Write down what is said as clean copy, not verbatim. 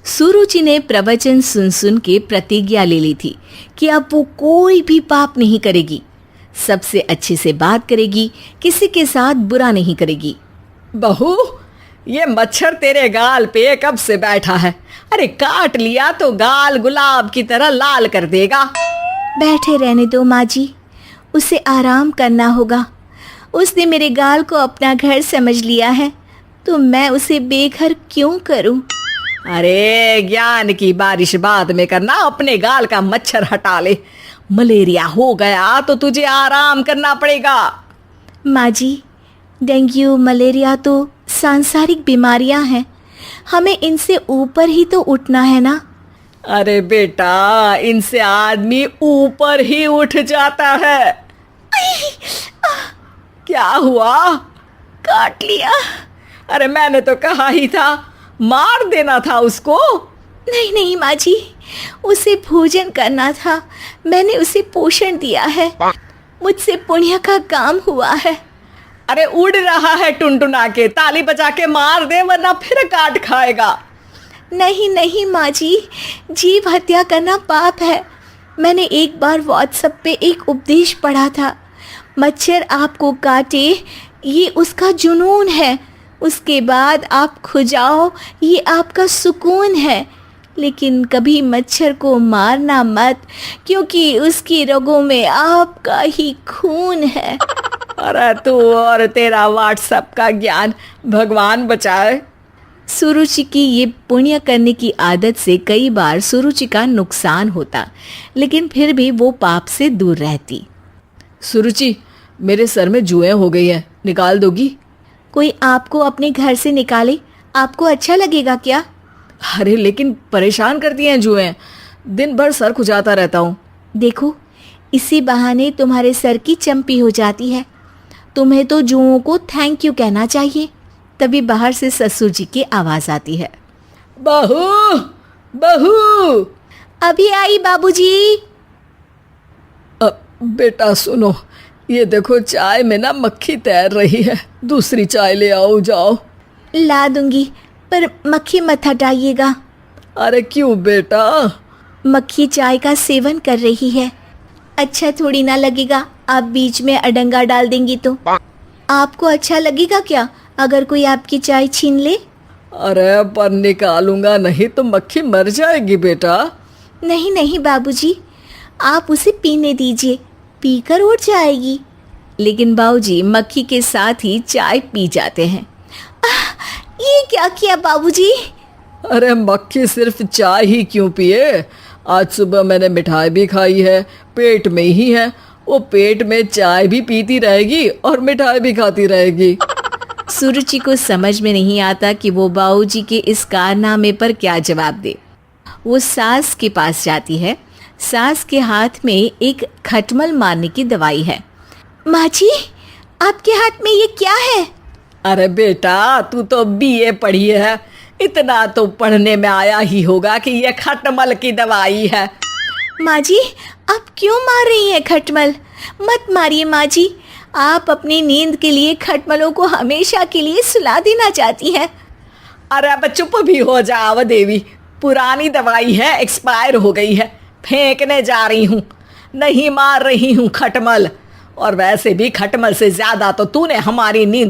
सुरुचि ने प्रवचन सुन सुन के प्रतिज्ञा ले ली थी कि अब वो कोई भी पाप नहीं करेगी, सबसे अच्छे से बात करेगी, किसी के साथ बुरा नहीं करेगी। बहू, ये मच्छर तेरे गाल पे कब से बैठा है? अरे काट लिया तो गाल गुलाब की तरह लाल कर देगा। बैठे रहने दो माँ जी, उसे आराम करना होगा। उसने मेरे गाल को अपना घर समझ लिया है, तो मैं उसे बेघर क्यों करूं? अरे ज्ञान की बारिश बाद में करना, अपने गाल का मच्छर हटा ले। मलेरिया हो गया तो तुझे आराम करना पड़ेगा। माँ जी, डेंगू मलेरिया तो सांसारिक बीमारियां हैं, हमें इनसे ऊपर ही तो उठना है ना। अरे बेटा, इनसे आदमी ऊपर ही उठ जाता है। क्या हुआ? काट लिया। अरे मैंने तो कहा ही था, मार देना था उसको। नहीं नहीं माँ जी, उसे भोजन करना था, मैंने उसे पोषण दिया है, मुझसे पुण्य का काम हुआ है। अरे उड़ रहा है टुनटुना के, ताली बजा के मार दे वरना फिर काट खाएगा। नहीं नहीं माँ जी, जीव हत्या करना पाप है। मैंने एक बार व्हाट्सएप पे एक उपदेश पढ़ा था, मच्छर आपको काटे ये उसका जुनून है, उसके बाद आप खुजाओ ये आपका सुकून है। लेकिन कभी मच्छर को मारना मत, क्योंकि उसकी रगों में आपका ही खून है। अरे तू और तेरा व्हाट्सएप का ज्ञान, भगवान बचाए। सुरुचि की ये पुण्य करने की आदत से कई बार सुरुचि का नुकसान होता, लेकिन फिर भी वो पाप से दूर रहती। सुरुचि, मेरे सर में जुएं हो गई है, निकाल दोगी? कोई आपको अपने घर से निकाले, आपको अच्छा लगेगा क्या? अरे लेकिन परेशान करती हैं जुएं, दिन भर सर खुजाता रहता हूँ। देखो, इसी बहाने तुम्हारे सर की चंपी हो जाती है। तुम्हें तो जुओं को थैंक यू कहना चाहिए। तभी बाहर से ससुर जी की आवाज आती है। बहू, बहू। अभी आई बाबूजी। बेटा सुनो, ये देखो चाय में ना मक्खी तैर रही है, दूसरी चाय ले आओ जाओ। ला दूंगी, पर मक्खी मत हटाइएगा। अरे क्यों बेटा? मक्खी चाय का सेवन कर रही है, अच्छा थोड़ी ना लगेगा आप बीच में अडंगा डाल देंगी तो। आपको अच्छा लगेगा क्या अगर कोई आपकी चाय छीन ले? अरे पर निकालूंगा नहीं तो मक्खी मर जाएगी बेटा। नहीं नहीं बाबूजी, आप उसे पीने दीजिए, पीकर उड़ जाएगी। लेकिन बाबूजी मक्खी के साथ ही चाय पी जाते हैं। ये क्या किया बाबूजी? अरे मक्खी सिर्फ चाय ही क्यों पिए, आज सुबह मैंने मिठाई भी खाई है, पेट में ही है, वो पेट में चाय भी पीती रहेगी और मिठाई भी खाती रहेगी। सुरुचि को समझ में नहीं आता कि वो बाबूजी के इस कारनामे पर क्या जवाब दे। वो सास के पास जाती है। सास के हाथ में एक खटमल मारने की दवाई है। माँ जी, आपके हाथ में ये क्या है? अरे बेटा, तू तो बीए पढ़ी है, इतना तो पढ़ने में आया ही होगा कि ये खटमल की दवाई है। माँ जी, आप क्यों मार रही हैं खटमल? मत मारिए माँ जी, आप अपनी नींद के लिए खटमलों को हमेशा के लिए सुला देना चाहती हैं। अरे अब चुप भी हो जाओ देवी, पुरानी दवाई है, एक्सपायर हो गई है, फेंकने जा रही हूँ, नहीं मार रही हूँ खटमल। और वैसे भी खटमल से ज्यादा तो तूने हमारी नींद